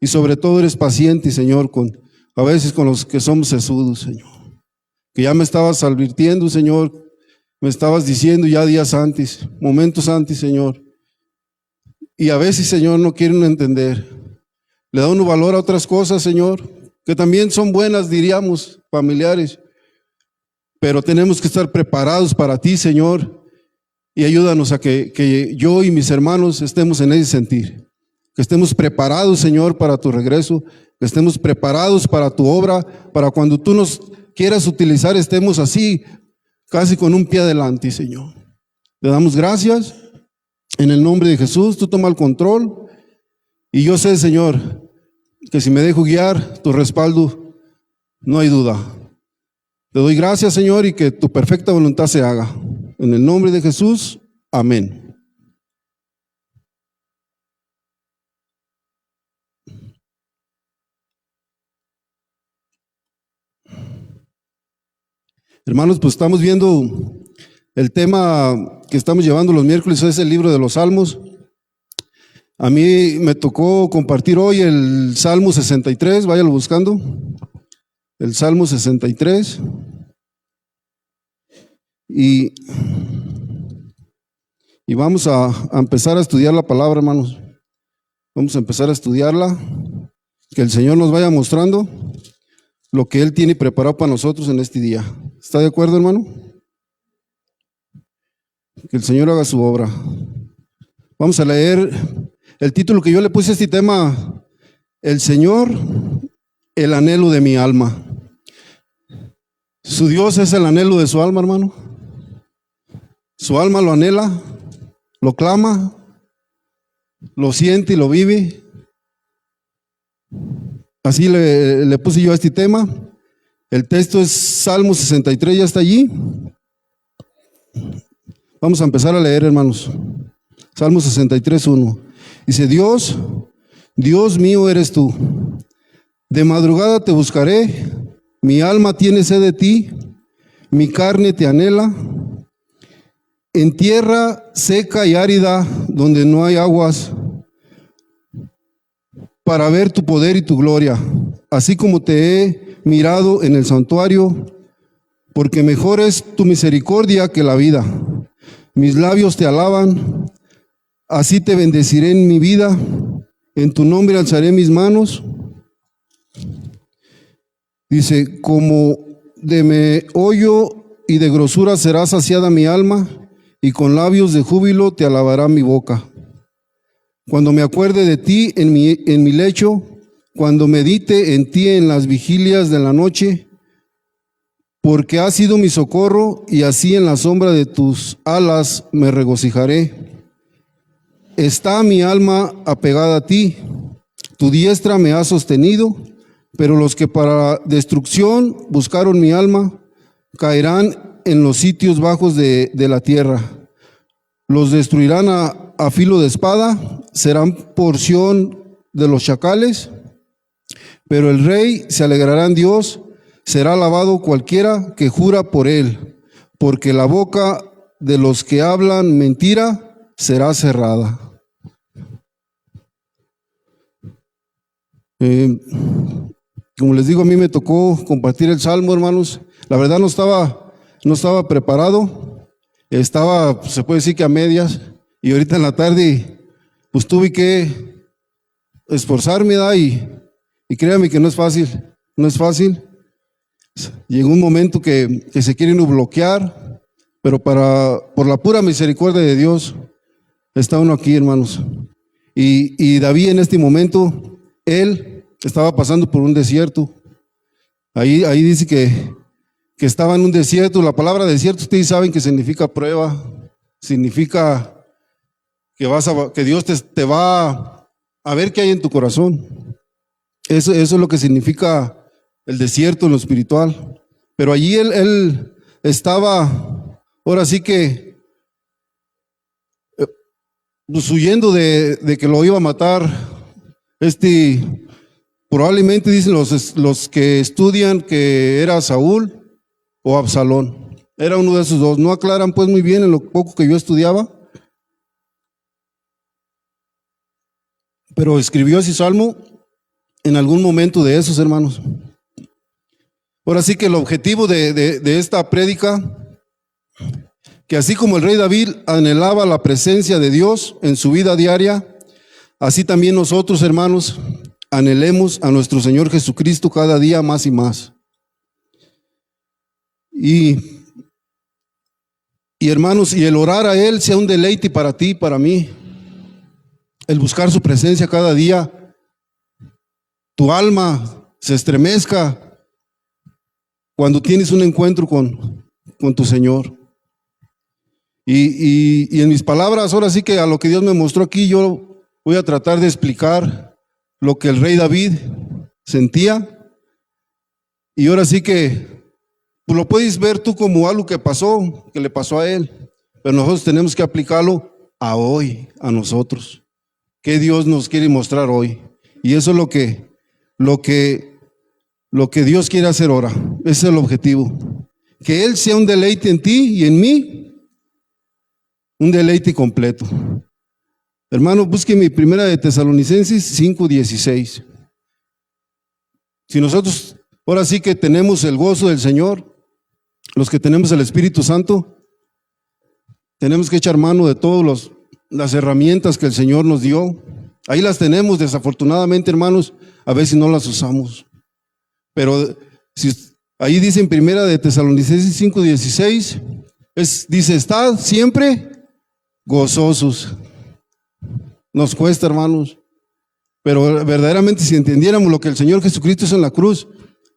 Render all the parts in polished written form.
y sobre todo eres paciente, Señor, a veces con los que somos sesudos, Señor. Que ya me estabas advirtiendo, Señor, me estabas diciendo ya días antes, momentos antes, Señor. Y a veces, Señor, no quieren entender. Le da uno valor a otras cosas, Señor, que también son buenas, diríamos, familiares. Pero tenemos que estar preparados para ti, Señor. Y ayúdanos a que yo y mis hermanos estemos en ese sentir. Que estemos preparados, Señor, para tu regreso. Que estemos preparados para tu obra. Para cuando tú nos quieras utilizar, estemos así, casi con un pie adelante, Señor. Le damos gracias. En el nombre de Jesús, tú toma el control. Y yo sé, Señor, que si me dejo guiar, tu respaldo, no hay duda. Te doy gracias, Señor, y que tu perfecta voluntad se haga. En el nombre de Jesús, amén. Hermanos, pues estamos viendo el tema que estamos llevando los miércoles, es el libro de los Salmos. A mí me tocó compartir hoy el Salmo 63, váyalo buscando. El Salmo 63. Y vamos a empezar a estudiar la palabra, hermanos. Vamos a empezar a estudiarla. Que el Señor nos vaya mostrando lo que Él tiene preparado para nosotros en este día. ¿Está de acuerdo, hermano? Que el Señor haga su obra. Vamos a leer el título que yo le puse a este tema: El Señor, el anhelo de mi alma. Su Dios es el anhelo de su alma, hermano. Su alma lo anhela, lo clama, lo siente y lo vive. Así le puse yo a este tema. El texto es Salmo 63, ya está allí. Vamos a empezar a leer, hermanos. Salmo 63, 1. Dice: Dios, Dios mío eres tú. De madrugada te buscaré. Mi alma tiene sed de ti. Mi carne te anhela. En tierra seca y árida, donde no hay aguas, para ver tu poder y tu gloria, así como te he mirado en el santuario, porque mejor es tu misericordia que la vida. Mis labios te alaban, así te bendeciré en mi vida, en tu nombre alzaré mis manos. Dice: como de meollo y de grosura será saciada mi alma, y con labios de júbilo te alabará mi boca. Cuando me acuerde de ti en mi lecho, cuando medite en ti en las vigilias de la noche, porque has sido mi socorro, y así en la sombra de tus alas me regocijaré. Está mi alma apegada a ti, tu diestra me ha sostenido, pero los que para destrucción buscaron mi alma, caerán en los sitios bajos de la tierra. Los destruirán a filo de espada, serán porción de los chacales, pero el rey se alegrará en Dios, será alabado cualquiera que jura por él, porque la boca de los que hablan mentira será cerrada. Como les digo, a mí me tocó compartir el Salmo, hermanos. La verdad no estaba preparado, estaba, se puede decir que a medias, y ahorita en la tarde pues tuve que esforzarme, ¿da? Y créanme que no es fácil. Llegó un momento que se quieren bloquear, pero por la pura misericordia de Dios está uno aquí, hermanos. Y David en este momento, él estaba pasando por un desierto. Ahí dice que estaba en un desierto. La palabra desierto, ustedes saben que significa prueba, significa que Dios te va a ver qué hay en tu corazón. Eso es lo que significa el desierto en lo espiritual. Pero allí él estaba, ahora sí que pues huyendo de que lo iba a matar. Probablemente dicen los que estudian que era Saúl o Absalón. Era uno de esos dos. No aclaran pues muy bien en lo poco que yo estudiaba. Pero escribió ese salmo en algún momento de esos, hermanos. Ahora sí que el objetivo de esta prédica, que así como el rey David anhelaba la presencia de Dios en su vida diaria, así también nosotros, hermanos, anhelemos a nuestro Señor Jesucristo cada día más y más. Y hermanos, y el orar a Él sea un deleite para ti y para mí. El buscar su presencia cada día, tu alma se estremezca cuando tienes un encuentro con tu Señor. Y en mis palabras, ahora sí que a lo que Dios me mostró aquí, yo voy a tratar de explicar lo que el rey David sentía. Y ahora sí que pues lo puedes ver tú como algo que pasó, que le pasó a él, pero nosotros tenemos que aplicarlo a hoy, a nosotros. ¿Qué Dios nos quiere mostrar hoy? Y eso es lo que Dios quiere hacer ahora. Ese es el objetivo. Que Él sea un deleite en ti y en mí, un deleite completo. Hermano, busque mi primera de Tesalonicenses 5:16. Si nosotros ahora sí que tenemos el gozo del Señor, los que tenemos el Espíritu Santo, tenemos que echar mano de todas las herramientas que el Señor nos dio. Ahí las tenemos, desafortunadamente, hermanos, a veces no las usamos. Pero ahí dice en primera de Tesalonicenses 5:16, dice, estad siempre gozosos. Nos cuesta, hermanos, pero verdaderamente si entendiéramos lo que el Señor Jesucristo hizo en la cruz,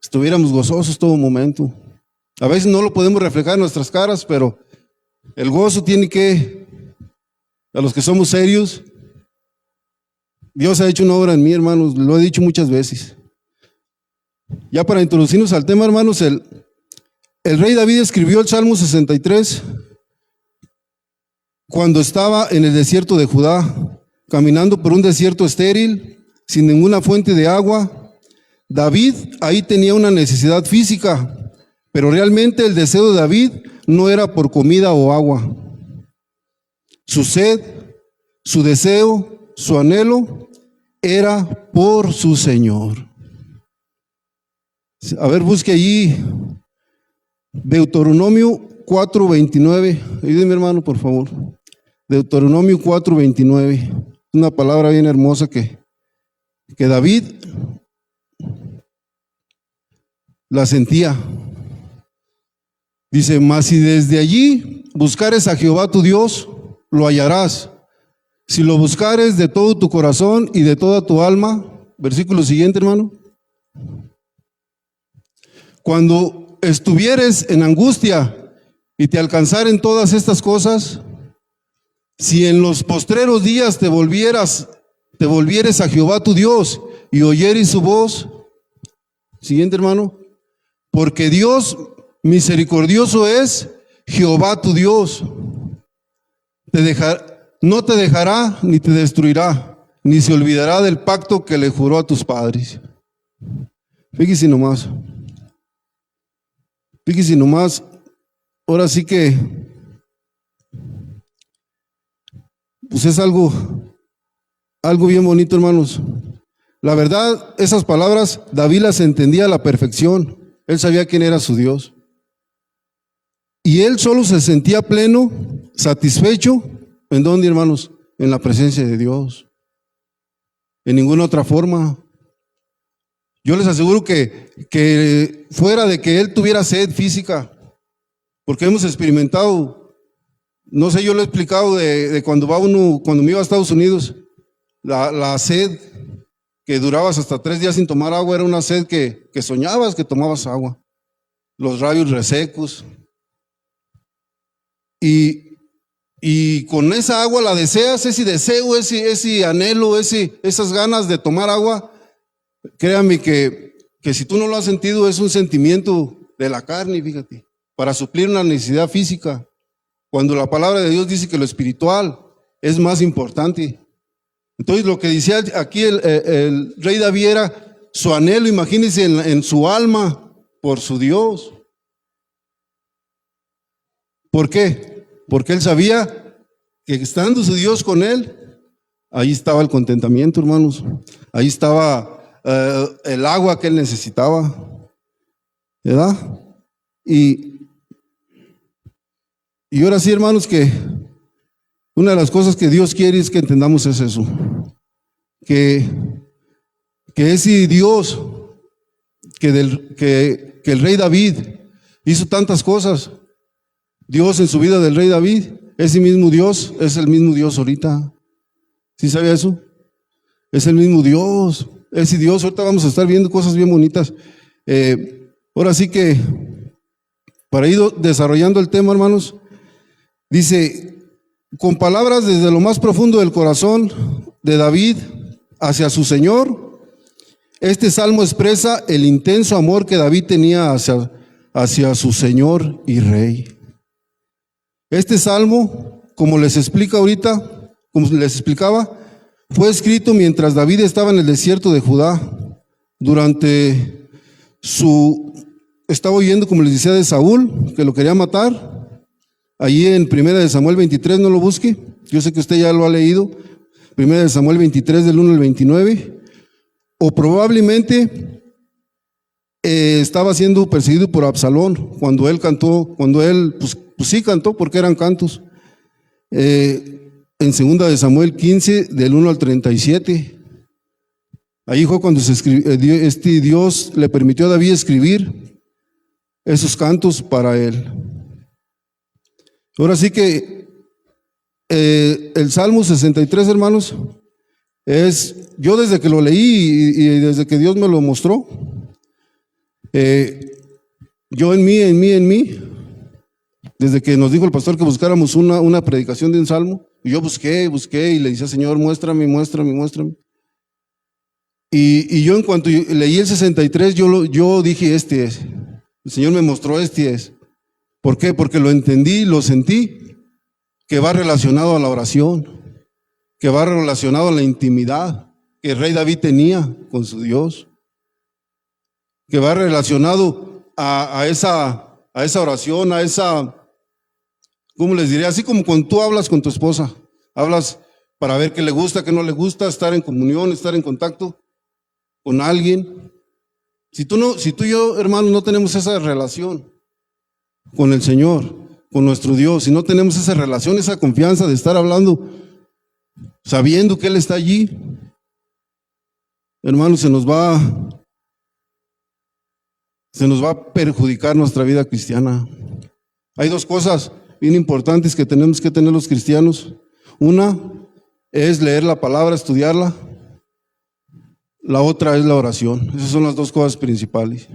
estuviéramos gozosos todo momento. A veces no lo podemos reflejar en nuestras caras, pero el gozo tiene que, a los que somos serios, Dios ha hecho una obra en mí, hermanos, lo he dicho muchas veces. Ya para introducirnos al tema, hermanos, el rey David escribió el Salmo 63 cuando estaba en el desierto de Judá, caminando por un desierto estéril, sin ninguna fuente de agua. David ahí tenía una necesidad física, pero realmente el deseo de David no era por comida o agua. Su sed, su deseo, su anhelo era por su Señor. A ver, busque allí Deuteronomio 4:29. Ayúdeme, hermano, por favor. Deuteronomio 4:29. Una palabra bien hermosa que David la sentía. Dice, mas si desde allí buscares a Jehová tu Dios, lo hallarás. Si lo buscares de todo tu corazón y de toda tu alma. Versículo siguiente, hermano. Cuando estuvieres en angustia y te alcanzaren todas estas cosas, si en los postreros días te volvieres a Jehová tu Dios y oyeres su voz. Siguiente, hermano. Porque Dios misericordioso es Jehová tu Dios. No te dejará ni te destruirá, ni se olvidará del pacto que le juró a tus padres. Fíjese nomás. Fíjese nomás. Ahora sí que pues es algo bien bonito, hermanos. La verdad, esas palabras David las entendía a la perfección. Él sabía quién era su Dios. Y él solo se sentía pleno, satisfecho. ¿En dónde, hermanos? En la presencia de Dios. En ninguna otra forma. Yo les aseguro que fuera de que él tuviera sed física, porque hemos experimentado, no sé, yo lo he explicado de cuando me iba a Estados Unidos, la sed que durabas hasta 3 días sin tomar agua, era una sed que soñabas que tomabas agua. Los labios resecos. Y con esa agua la deseas, ese deseo, ese anhelo, esas ganas de tomar agua. Créame que si tú no lo has sentido, es un sentimiento de la carne, fíjate, para suplir una necesidad física. Cuando la palabra de Dios dice que lo espiritual es más importante. Entonces lo que decía aquí el rey David era su anhelo, imagínense, en su alma por su Dios. ¿Por qué? Porque él sabía que estando su Dios con él, ahí estaba el contentamiento, hermanos. Ahí estaba el agua que él necesitaba, ¿verdad? Y ahora sí, hermanos, que una de las cosas que Dios quiere es que entendamos es eso, que ese Dios, que el rey David hizo tantas cosas, Dios en su vida del rey David, ese mismo Dios es el mismo Dios ahorita. ¿Sí sabía eso? Es el mismo Dios. Ese Dios, ahorita vamos a estar viendo cosas bien bonitas. Ahora sí que, para ir desarrollando el tema, hermanos, dice, con palabras desde lo más profundo del corazón de David hacia su Señor, este salmo expresa el intenso amor que David tenía hacia su Señor y Rey. Este salmo, como les explica ahorita, como les explicaba, fue escrito mientras David estaba en el desierto de Judá, estaba huyendo, como les decía, de Saúl, que lo quería matar. Allí en 1 Samuel 23, no lo busque, yo sé que usted ya lo ha leído, 1 Samuel 23 del 1 al 29, o probablemente estaba siendo perseguido por Absalón cuando él cantó, pues sí cantó porque eran cantos. En 2 Samuel 15 del 1 al 37, ahí fue cuando Dios le permitió a David escribir esos cantos para él. Ahora sí que el Salmo 63, hermanos, yo desde que lo leí y desde que Dios me lo mostró, yo en mí, desde que nos dijo el pastor que buscáramos una predicación de un salmo, y yo busqué y le decía, Señor, muéstrame. Y yo en cuanto leí el 63, yo dije, este es. El Señor me mostró, este es. ¿Por qué? Porque lo entendí, lo sentí, que va relacionado a la oración, que va relacionado a la intimidad que el rey David tenía con su Dios, que va relacionado a esa oración, a esa, ¿cómo les diré? Así como cuando tú hablas con tu esposa, hablas para ver qué le gusta, qué no le gusta, estar en comunión, estar en contacto con alguien. Si tú y yo, hermanos, no tenemos esa relación con el Señor, con nuestro Dios, si no tenemos esa relación, esa confianza de estar hablando, sabiendo que Él está allí, hermanos, se nos va a perjudicar nuestra vida cristiana. Hay dos cosas bien importantes que tenemos que tener los cristianos. Una es leer la palabra, estudiarla. La otra es la oración. Esas son las dos cosas principales.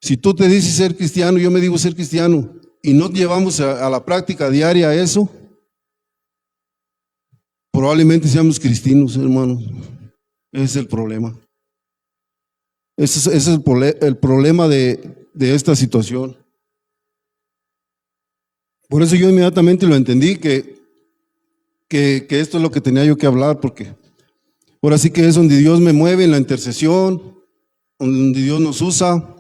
Si tú te dices ser cristiano, yo me digo ser cristiano, y no llevamos a la práctica diaria eso, probablemente seamos cristianos, hermanos. Ese es el problema. Ese es el problema de esta situación. Por eso yo inmediatamente lo entendí, que esto es lo que tenía yo que hablar, porque ahora sí que es donde Dios me mueve en la intercesión, donde Dios nos usa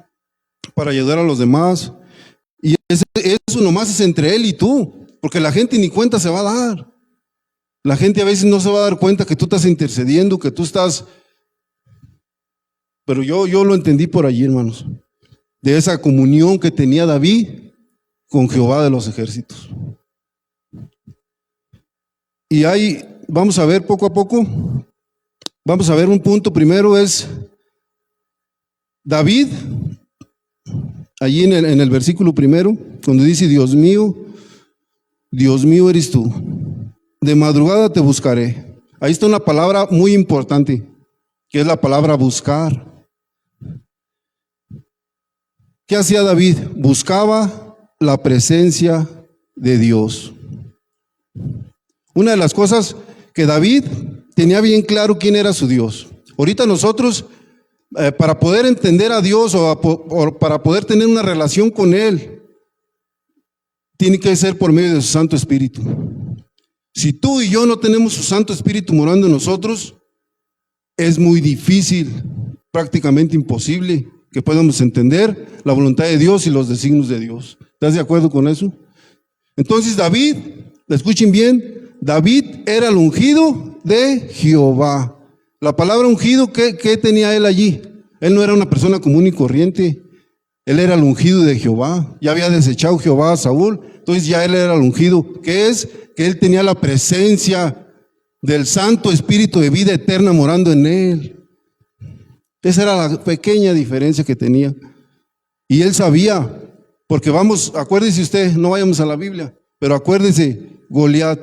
para ayudar a los demás. Y eso nomás es entre Él y tú, porque la gente ni cuenta se va a dar. La gente a veces no se va a dar cuenta que tú estás intercediendo, que tú estás... Pero yo lo entendí por allí, hermanos, de esa comunión que tenía David con Jehová de los ejércitos. Y ahí vamos a ver poco a poco, vamos a ver un punto. Primero es David, allí en el versículo primero, donde dice, Dios mío eres tú, de madrugada te buscaré. Ahí está una palabra muy importante, que es la palabra buscar. ¿Qué hacía David? Buscaba la presencia de Dios. Una de las cosas que David tenía bien claro quién era su Dios. Ahorita nosotros, para poder entender a Dios o para poder tener una relación con Él, tiene que ser por medio de su Santo Espíritu. Si tú y yo no tenemos su Santo Espíritu morando en nosotros, es muy difícil, prácticamente imposible, que podamos entender la voluntad de Dios y los designios de Dios. ¿Estás de acuerdo con eso? Entonces David, escuchen bien, David era el ungido de Jehová. La palabra ungido, ¿qué tenía él allí? Él no era una persona común y corriente. Él era el ungido de Jehová. Ya había desechado Jehová a Saúl. Entonces ya él era el ungido. ¿Qué es? Que él tenía la presencia del Santo Espíritu de vida eterna morando en él. Esa era la pequeña diferencia que tenía. Y él sabía, porque vamos, acuérdese usted, no vayamos a la Biblia, pero acuérdese, Goliat.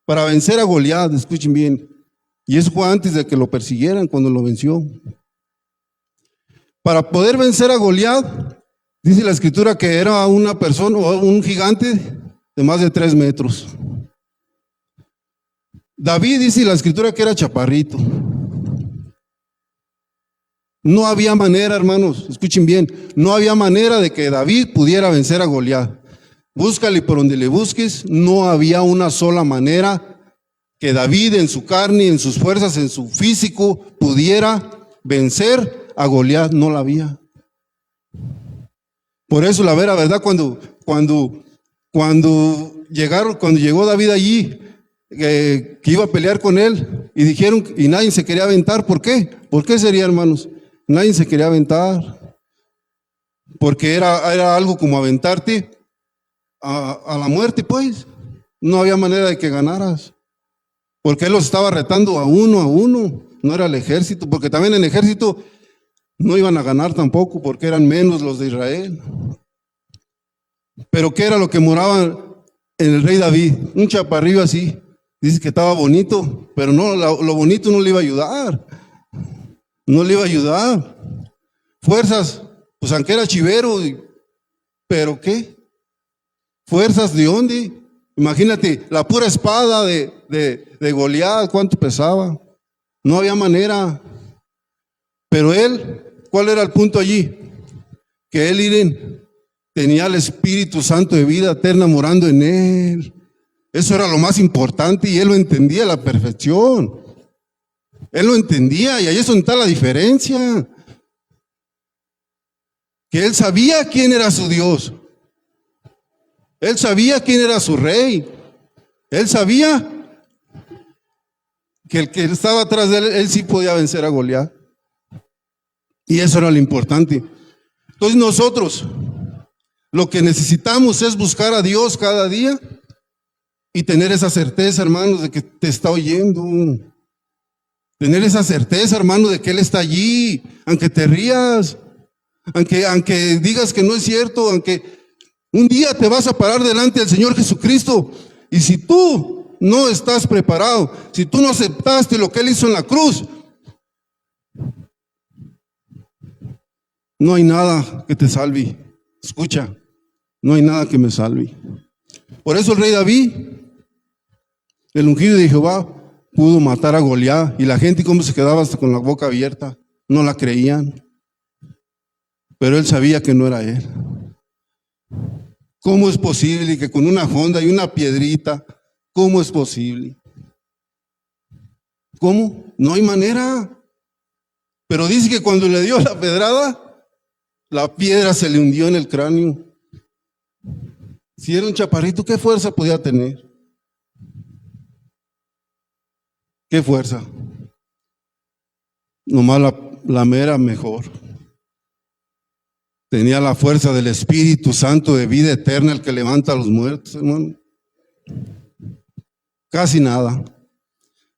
Para vencer a Goliat, escuchen bien, y eso fue antes de que lo persiguieran, cuando lo venció. Para poder vencer a Goliat, dice la Escritura que era una persona o un gigante de más de 3 metros. David dice la Escritura que era chaparrito. No había manera, hermanos, escuchen bien, no había manera de que David pudiera vencer a Goliat. Búscale por donde le busques, no había una sola manera que David en su carne, en sus fuerzas, en su físico, pudiera vencer a Goliat, no la había. Por eso la verdad, cuando llegó David allí, que iba a pelear con él, y dijeron, y nadie se quería aventar, ¿por qué? ¿Por qué sería, hermanos? Nadie se quería aventar, porque era algo como aventarte a la muerte, pues. No había manera de que ganaras, porque él los estaba retando a uno, no era el ejército, porque también en el ejército no iban a ganar tampoco, porque eran menos los de Israel. Pero ¿qué era lo que moraba en el rey David? Un chaparrillo así, dice que estaba bonito, pero no, lo bonito no le iba a ayudar. No le iba a ayudar. Fuerzas, pues aunque era chivero, pero ¿qué? ¿Fuerzas de dónde? Imagínate, la pura espada de Goliat, ¿cuánto pesaba? No había manera. Pero él, ¿cuál era el punto allí? Que él, miren, tenía el Espíritu Santo de vida eterna morando en él. Eso era lo más importante y él lo entendía a la perfección. Él lo entendía y ahí es donde está la diferencia. Que él sabía quién era su Dios. Él sabía quién era su rey. Él sabía que el que estaba atrás de él sí podía vencer a Goliat. Y eso era lo importante. Entonces nosotros lo que necesitamos es buscar a Dios cada día y tener esa certeza, hermanos, de que te está oyendo. Tener esa certeza, hermano, de que Él está allí, aunque te rías, aunque digas que no es cierto, aunque un día te vas a parar delante del Señor Jesucristo. Y si tú no estás preparado, si tú no aceptaste lo que Él hizo en la cruz, no hay nada que te salve. Escucha, no hay nada que me salve. Por eso el rey David, el ungido de Jehová, pudo matar a Goliat, y la gente como se quedaba hasta con la boca abierta, no la creían, pero él sabía que no era él. ¿Cómo es posible que con una honda y una piedrita, cómo es posible? ¿Cómo? No hay manera. Pero dice que cuando le dio la pedrada, la piedra se le hundió en el cráneo. Si era un chaparrito, ¿qué fuerza podía tener? ¿Qué fuerza? Nomás la mera mejor. Tenía la fuerza del Espíritu Santo de vida eterna, el que levanta a los muertos, hermano. Casi nada.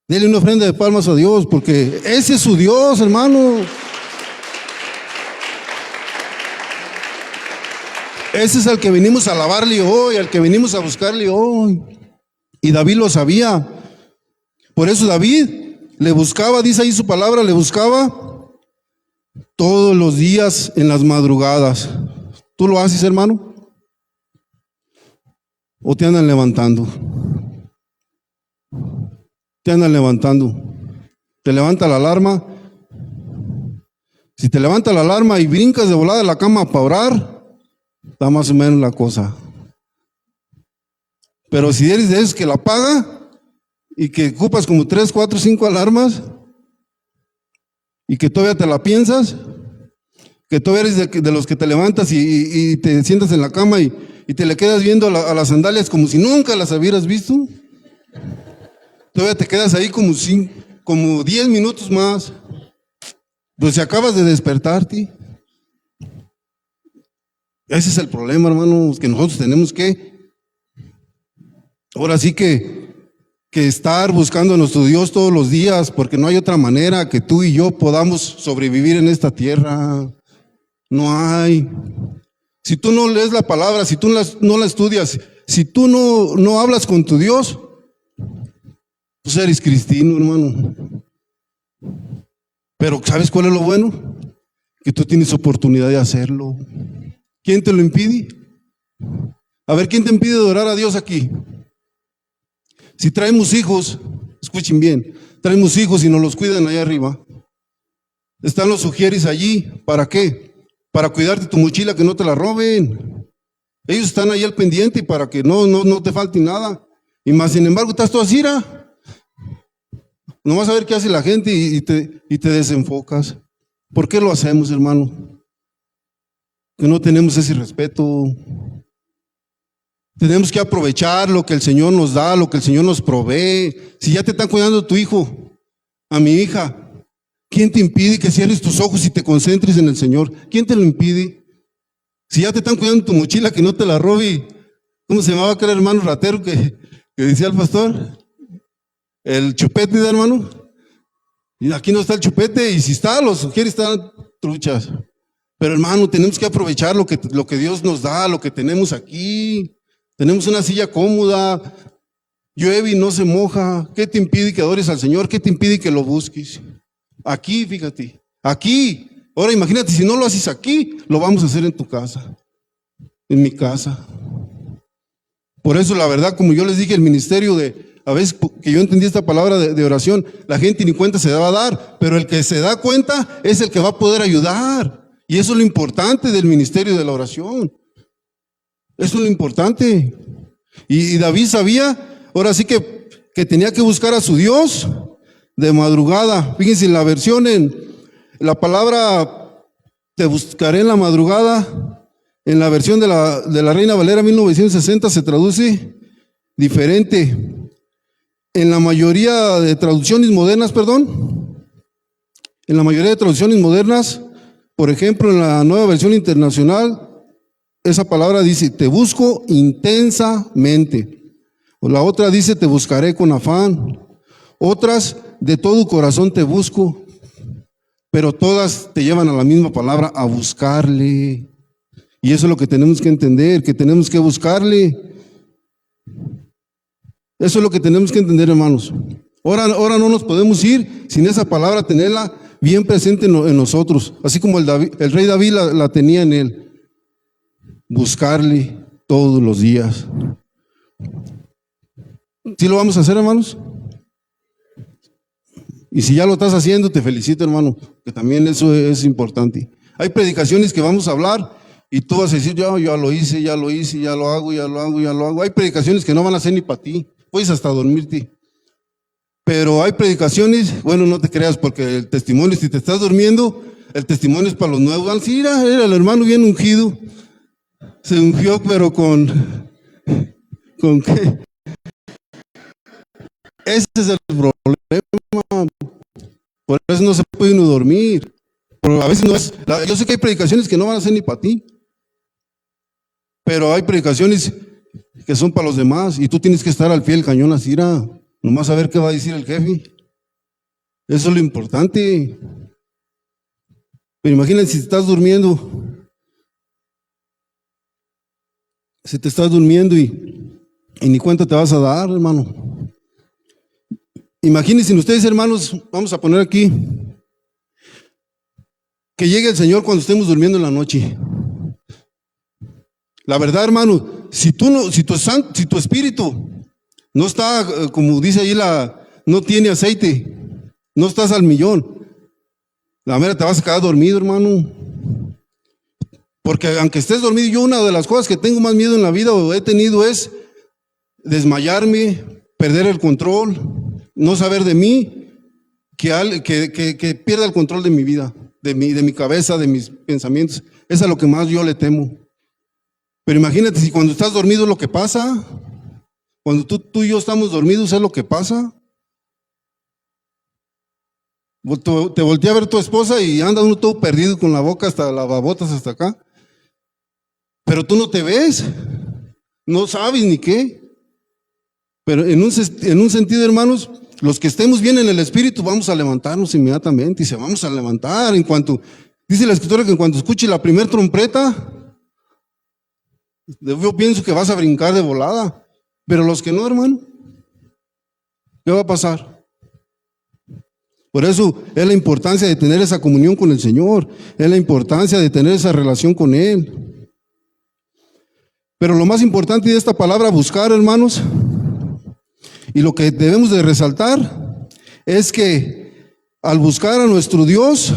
Dele una ofrenda de palmas a Dios, porque ese es su Dios, hermano. Ese es al que venimos a alabarle hoy, al que venimos a buscarle hoy. Y David lo sabía. Por eso David le buscaba, dice ahí su palabra, le buscaba todos los días en las madrugadas. ¿Tú lo haces, hermano? ¿O te andan levantando? Te andan levantando. Te levanta la alarma. Si te levanta la alarma y brincas de volada de la cama para orar, está más o menos la cosa. Pero si eres de esos que la apaga y que ocupas como 3, 4, 5 alarmas y que todavía te la piensas, que todavía eres de los que te levantas y te sientas en la cama y te le quedas viendo a las sandalias como si nunca las hubieras visto, todavía te quedas ahí como si como 10 minutos más. Pues si acabas de despertarte. Ese es el problema, hermanos, que nosotros tenemos ahora sí que estar buscando a nuestro Dios todos los días, porque no hay otra manera que tú y yo podamos sobrevivir en esta tierra. No hay. Si tú no lees la palabra, si tú no la estudias, si tú no hablas con tu Dios, pues eres cristiano, hermano. Pero ¿sabes cuál es lo bueno? Que tú tienes oportunidad de hacerlo. ¿Quién te lo impide? A ver, ¿quién te impide adorar a Dios aquí? Si traemos hijos, escuchen bien, traemos hijos y nos los cuidan allá arriba. Están los sugieres allí, ¿para qué? Para cuidarte tu mochila, que no te la roben. Ellos están ahí al pendiente para que no te falte nada. Y más sin embargo, estás tú así, no vas a ver qué hace la gente y te desenfocas. ¿Por qué lo hacemos, hermano? Que no tenemos ese respeto. Tenemos que aprovechar lo que el Señor nos da, lo que el Señor nos provee. Si ya te están cuidando a tu hijo, a mi hija, ¿quién te impide que cierres tus ojos y te concentres en el Señor? ¿Quién te lo impide? Si ya te están cuidando tu mochila, que no te la robe. ¿Cómo se llamaba aquel hermano ratero que decía el pastor? El chupete, hermano. Y aquí no está el chupete, y si está, los sugieres están truchas. Pero hermano, tenemos que aprovechar lo que Dios nos da, lo que tenemos aquí. Tenemos una silla cómoda, llueve y no se moja. ¿Qué te impide que adores al Señor? ¿Qué te impide que lo busques? Aquí, fíjate, aquí. Ahora imagínate, si no lo haces aquí, lo vamos a hacer en tu casa, en mi casa. Por eso la verdad, como yo les dije, el ministerio a veces que yo entendí esta palabra de oración, la gente ni cuenta se va a dar, pero el que se da cuenta es el que va a poder ayudar. Y eso es lo importante del ministerio de la oración. Eso es lo importante. Y David sabía, ahora sí que tenía que buscar a su Dios de madrugada. Fíjense en la versión, en la palabra te buscaré en la madrugada, en la versión de la Reina Valera 1960 se traduce diferente. En la mayoría de traducciones modernas, por ejemplo, en la Nueva Versión Internacional, esa palabra dice, te busco intensamente. O la otra dice, te buscaré con afán. Otras, de todo corazón te busco. Pero todas te llevan a la misma palabra, a buscarle. Y eso es lo que tenemos que entender, que tenemos que buscarle. Eso es lo que tenemos que entender, hermanos. Ahora no nos podemos ir sin esa palabra, tenerla bien presente en nosotros. Así como el rey David la tenía en él. Buscarle todos los días. ¿Sí lo vamos a hacer, hermanos? Y si ya lo estás haciendo, te felicito, hermano, que también eso es importante. Hay predicaciones que vamos a hablar y tú vas a decir, ya lo hice, ya lo hago. Hay predicaciones que no van a ser ni para ti, puedes hasta dormirte. Pero hay predicaciones, bueno, no te creas, porque el testimonio, si te estás durmiendo, el testimonio es para los nuevos. Van a decir, era el hermano bien ungido. Se ungió, pero ¿con qué? Ese es el problema. Por eso no se puede uno dormir. Pero a veces no es. Yo sé que hay predicaciones que no van a ser ni para ti. Pero hay predicaciones que son para los demás. Y tú tienes que estar al pie del cañón así, nomás a ver qué va a decir el jefe. Eso es lo importante. Pero imagínense si estás durmiendo. Si te estás durmiendo y ni cuenta te vas a dar, hermano. Imagínense ustedes, hermanos, vamos a poner aquí, que llegue el Señor cuando estemos durmiendo en la noche. La verdad, hermano, si tu espíritu no está, como dice ahí, no tiene aceite, no estás al millón, la mera te vas a quedar dormido, hermano. Porque aunque estés dormido, yo una de las cosas que tengo más miedo en la vida o he tenido es desmayarme, perder el control, no saber de mí, que pierda el control de mi vida, de mi cabeza, de mis pensamientos. Eso es lo que más yo le temo. Pero imagínate si cuando estás dormido es lo que pasa, cuando tú y yo estamos dormidos es lo que pasa. Te voltea a ver tu esposa y anda uno todo perdido con la boca hasta las babotas hasta acá. Pero tú no te ves, no sabes ni qué. Pero en un sentido, hermanos, los que estemos bien en el Espíritu vamos a levantarnos inmediatamente y se vamos a levantar en cuanto, dice la Escritura que en cuanto escuche la primera trompeta, yo pienso que vas a brincar de volada. Pero los que no, hermano, ¿qué va a pasar? Por eso es la importancia de tener esa comunión con el Señor, es la importancia de tener esa relación con Él. Pero lo más importante de esta palabra buscar, hermanos, y lo que debemos de resaltar es que al buscar a nuestro Dios,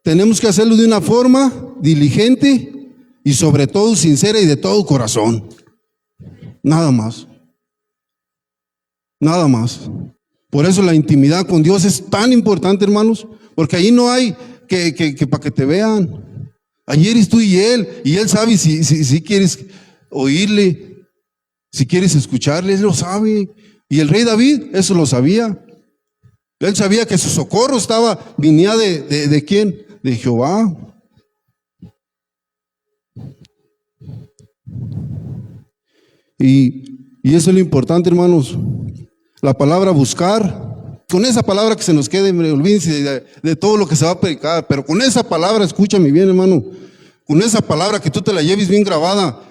tenemos que hacerlo de una forma diligente y sobre todo sincera y de todo corazón. Nada más. Nada más. Por eso la intimidad con Dios es tan importante, hermanos, porque ahí no hay que para que te vean. Allí eres tú y Él sabe si quieres oírle, si quieres escucharle, Él lo sabe. Y el rey David, eso lo sabía. Él sabía que su socorro venía de ¿quién? De Jehová. Y eso es lo importante, hermanos. La palabra buscar, con esa palabra que se nos quede, olvídense de todo lo que se va a predicar, pero con esa palabra, escúchame bien, hermano, con esa palabra que tú te la lleves bien grabada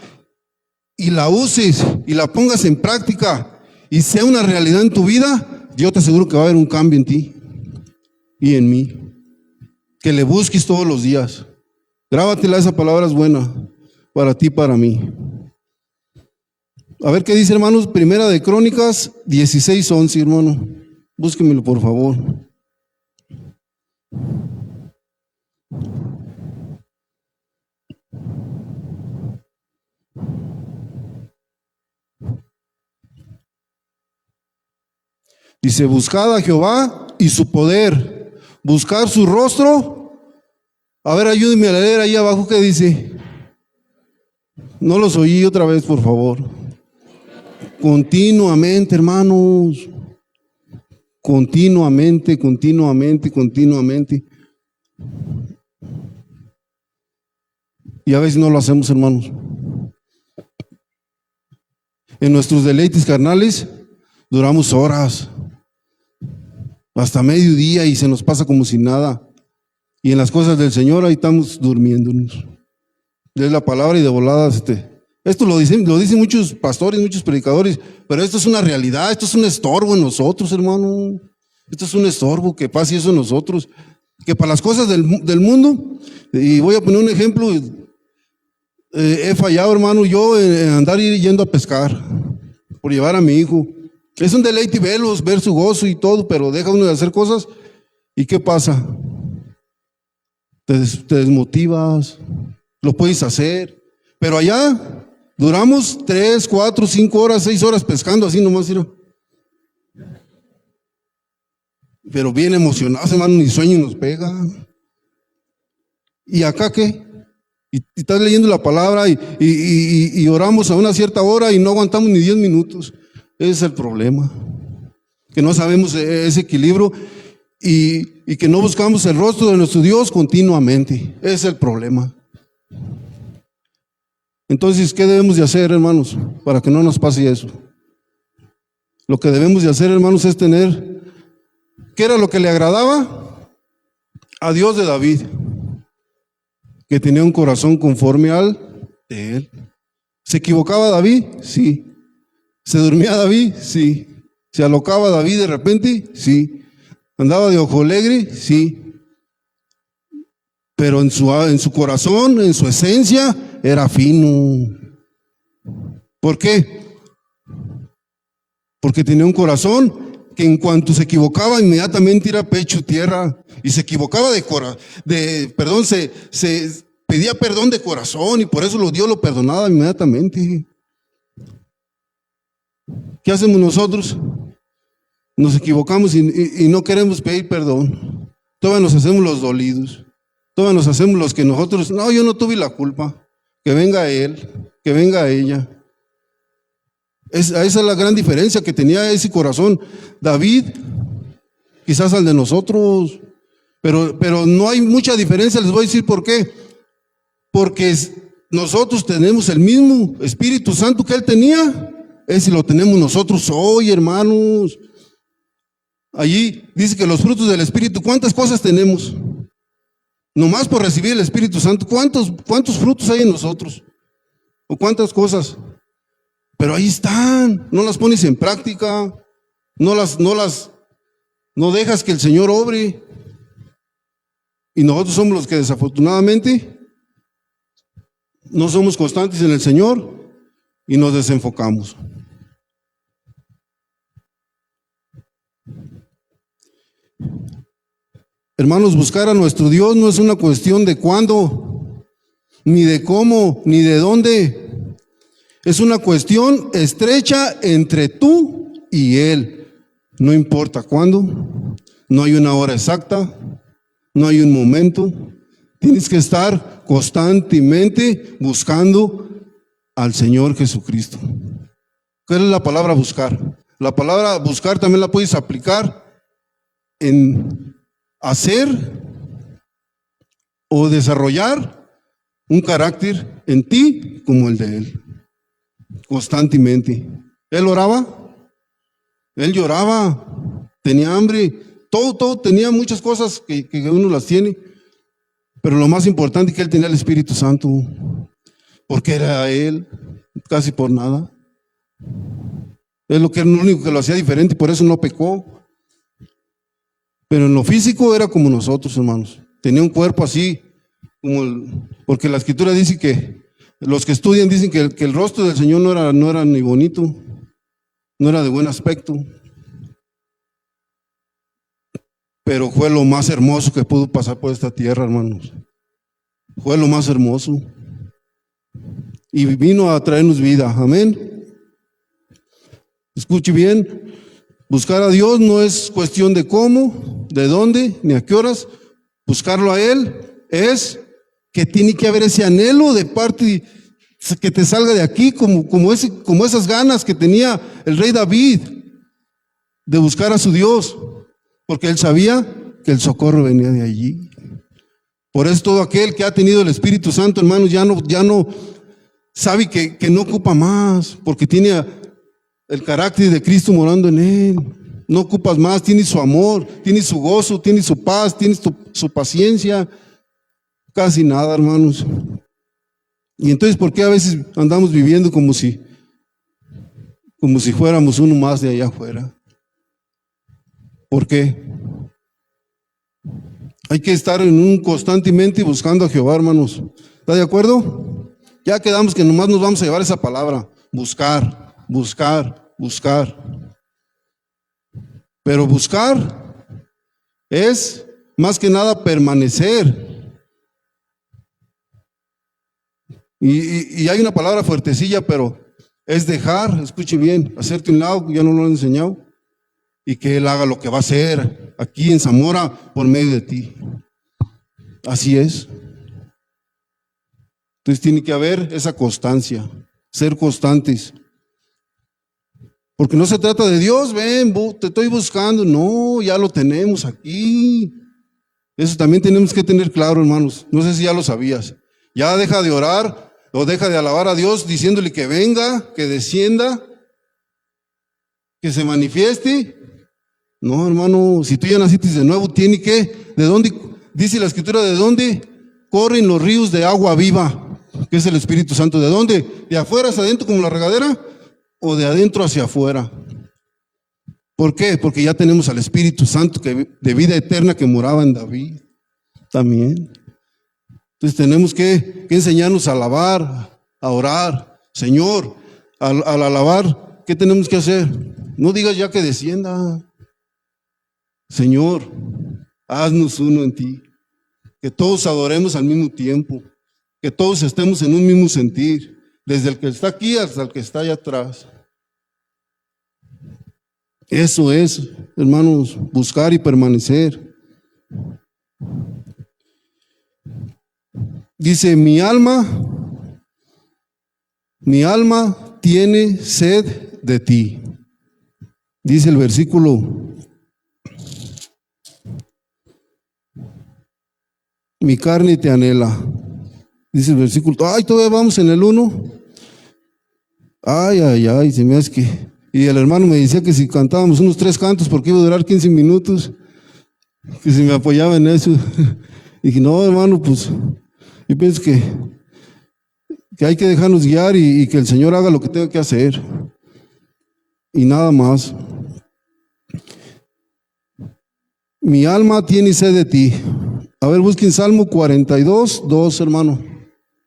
y la uses y la pongas en práctica y sea una realidad en tu vida, yo te aseguro que va a haber un cambio en ti y en mí. Que le busques todos los días. Grábatela, esa palabra es buena para ti y para mí. A ver qué dice, hermanos, Primera de Crónicas 16:11, hermano. Búsquemelo, por favor. Dice, buscad a Jehová y su poder, buscar su rostro. A ver, ayúdenme a leer ahí abajo qué dice. No los oí otra vez, por favor. Continuamente, hermanos. Continuamente. Y a veces no lo hacemos, hermanos. En nuestros deleites carnales duramos horas, hasta mediodía, y se nos pasa como si nada. Y en las cosas del Señor ahí estamos durmiéndonos. Es la palabra y de voladas. Esto lo dicen muchos pastores, muchos predicadores, pero esto es una realidad, esto es un estorbo en nosotros, hermano. Esto es un estorbo, que pase eso en nosotros. Que para las cosas del mundo, y voy a poner un ejemplo, he fallado, hermano, yo en andar yendo a pescar, por llevar a mi hijo. Es un deleite verlos, ver su gozo y todo, pero deja uno de hacer cosas, ¿y qué pasa? Te desmotivas, lo puedes hacer, pero allá duramos 3, 4, 5 horas, 6 horas pescando así nomás, ¿no? Pero bien emocionados, hermano, ni sueño nos pega. ¿Y acá qué? Y estás leyendo la palabra y oramos a una cierta hora y no aguantamos ni 10 minutos. Ese es el problema, que no sabemos ese equilibrio y que no buscamos el rostro de nuestro Dios continuamente. Ese es el problema. Entonces, ¿qué debemos de hacer, hermanos, para que no nos pase eso? Lo que debemos de hacer, hermanos, es tener, ¿qué era lo que le agradaba a Dios de David? Que tenía un corazón conforme al de él. ¿Se equivocaba David? Sí. ¿Se dormía David? Sí. ¿Se alocaba David de repente? Sí. ¿Andaba de ojo alegre? Sí. Pero en su corazón, en su esencia, era fino. ¿Por qué? Porque tenía un corazón que en cuanto se equivocaba, inmediatamente era pecho tierra. Y se equivocaba se pedía perdón de corazón, y por eso Dios lo perdonaba inmediatamente. ¿Qué hacemos nosotros? Nos equivocamos y no queremos pedir perdón. Todavía nos hacemos los dolidos. Todavía nos hacemos los que nosotros, no, yo no tuve la culpa. Que venga él, que venga ella. Esa es la gran diferencia que tenía ese corazón David, quizás al de nosotros. Pero no hay mucha diferencia, les voy a decir por qué. Porque nosotros tenemos el mismo Espíritu Santo que Él tenía, ese lo tenemos nosotros hoy, hermanos. Allí dice que los frutos del Espíritu, ¿cuántas cosas tenemos? Nomás por recibir el Espíritu Santo, ¿cuántos frutos hay en nosotros? ¿O cuántas cosas? Pero ahí están, no las pones en práctica, no dejas que el Señor obre. Y nosotros somos los que desafortunadamente no somos constantes en el Señor y nos desenfocamos. Hermanos, buscar a nuestro Dios no es una cuestión de cuándo, ni de cómo, ni de dónde. Es una cuestión estrecha entre tú y Él. No importa cuándo, no hay una hora exacta, no hay un momento. Tienes que estar constantemente buscando al Señor Jesucristo. ¿Qué es la palabra buscar? La palabra buscar también la puedes aplicar en hacer o desarrollar un carácter en ti como el de Él. Constantemente. Él oraba, Él lloraba, tenía hambre, todo, tenía muchas cosas que uno las tiene. Pero lo más importante es que Él tenía el Espíritu Santo, porque era Él, casi por nada. Es lo único que lo hacía diferente, y por eso no pecó. Pero en lo físico era como nosotros, hermanos. Tenía un cuerpo así, porque la Escritura dice que los que estudian dicen que el rostro del Señor no era ni bonito, no era de buen aspecto. Pero fue lo más hermoso que pudo pasar por esta tierra, hermanos. Fue lo más hermoso. Y vino a traernos vida. Amén. Escuche bien. Buscar a Dios no es cuestión de cómo, de dónde, ni a qué horas. Buscarlo a Él es que tiene que haber ese anhelo de parte que te salga de aquí, como esas ganas que tenía el rey David de buscar a su Dios. Porque él sabía que el socorro venía de allí. Por eso todo aquel que ha tenido el Espíritu Santo, hermanos, ya no sabe que no ocupa más, porque tiene el carácter de Cristo morando en él. No ocupas más, tiene su amor, tiene su gozo, tiene su paz, tiene su paciencia. Casi nada, hermanos. Y entonces, ¿por qué a veces andamos viviendo como si fuéramos uno más de allá afuera? ¿Por qué? Hay que estar constantemente buscando a Jehová, hermanos. ¿Está de acuerdo? Ya quedamos que nomás nos vamos a llevar esa palabra. Buscar, buscar, buscar. Pero buscar es más que nada permanecer. Y hay una palabra fuertecilla, pero es dejar, escuche bien, hacerte un lado, ya no lo han enseñado. Y que Él haga lo que va a hacer aquí en Zamora por medio de ti. Así es. Entonces tiene que haber esa constancia, ser constantes. Porque no se trata de Dios, ven, te estoy buscando. No, ya lo tenemos aquí. Eso también tenemos que tener claro, hermanos. No sé si ya lo sabías. Ya deja de orar o deja de alabar a Dios diciéndole que venga, que descienda, que se manifieste. No, hermano, si tú ya naciste de nuevo, tiene que, ¿de dónde? Dice la Escritura, ¿de dónde corren los ríos de agua viva? Que es el Espíritu Santo. ¿De dónde? ¿De afuera hacia adentro como la regadera? ¿O de adentro hacia afuera? ¿Por qué? Porque ya tenemos al Espíritu Santo de vida eterna que moraba en David también. Entonces tenemos que enseñarnos a alabar, a orar. Señor, al alabar, ¿qué tenemos que hacer? No digas ya que descienda. Señor, haznos uno en ti, que todos adoremos al mismo tiempo, que todos estemos en un mismo sentir, desde el que está aquí hasta el que está allá atrás. Eso es, hermanos, buscar y permanecer. Dice, mi alma tiene sed de ti. Dice el versículo Mi carne te anhela. Dice el versículo, ay, todavía vamos en el 1. Ay, se me hace que... Y el hermano me decía que si cantábamos unos 3 cantos, porque iba a durar 15 minutos, que si me apoyaba en eso. Y dije, no, hermano, pues, yo pienso que hay que dejarnos guiar y que el Señor haga lo que tenga que hacer. Y nada más. Mi alma tiene sed de ti. A ver, busquen Salmo 42, 2, hermano,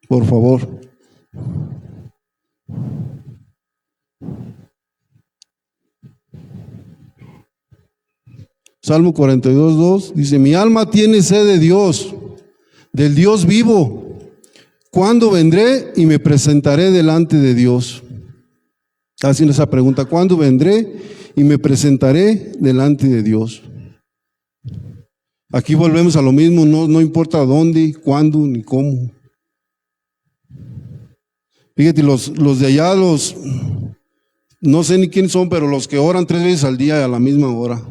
por favor. Salmo 42, 2 dice, mi alma tiene sed de Dios, del Dios vivo. ¿Cuándo vendré y me presentaré delante de Dios? Hacen esa pregunta, ¿cuándo vendré y me presentaré delante de Dios? Aquí volvemos a lo mismo, no importa dónde, cuándo, ni cómo. Fíjate, los de allá, no sé ni quiénes son, pero los que oran 3 veces al día a la misma hora.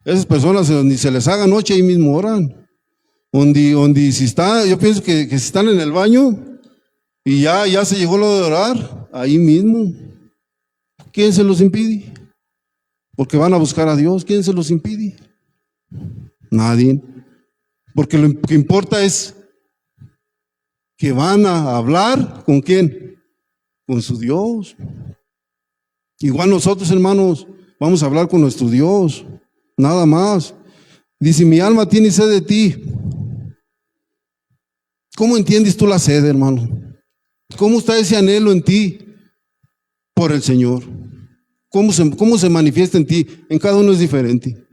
Esas personas ni se les haga noche, ahí mismo oran. Donde si está, yo pienso que si están en el baño y ya se llegó lo de orar, ahí mismo. ¿Quién se los impide? Porque van a buscar a Dios. ¿Quién se los impide? Nadie. Porque lo que importa es que van a hablar ¿con quién? Con su Dios. Igual nosotros, hermanos, vamos a hablar con nuestro Dios. Nada más. Dice, mi alma tiene sed de ti. ¿Cómo entiendes tú la sed, hermano? ¿Cómo está ese anhelo en ti por el Señor? ¿Cómo se manifiesta en ti? En cada uno es diferente.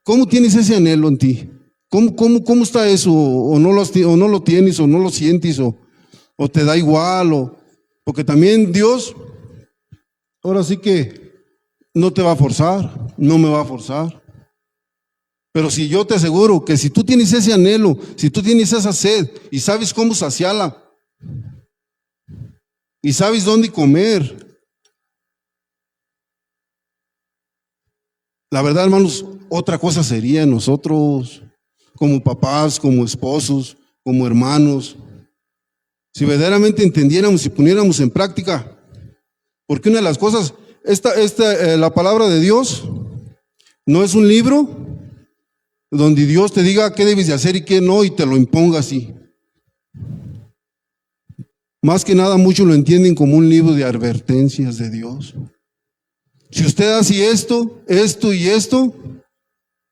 ¿Cómo tienes ese anhelo en ti? ¿Cómo está eso? ¿O no lo tienes, o no lo sientes, o te da igual? Porque también Dios, ahora sí que no te va a forzar, no me va a forzar. Pero si yo te aseguro que si tú tienes ese anhelo, si tú tienes esa sed y sabes cómo saciarla y sabes dónde comer, la verdad, hermanos, otra cosa sería nosotros como papás, como esposos, como hermanos, si verdaderamente entendiéramos y poniéramos en práctica. Porque una de las cosas, la palabra de Dios no es un libro donde Dios te diga qué debes de hacer y qué no, y te lo imponga así. Más que nada, muchos lo entienden como un libro de advertencias de Dios. Si usted hace esto y esto,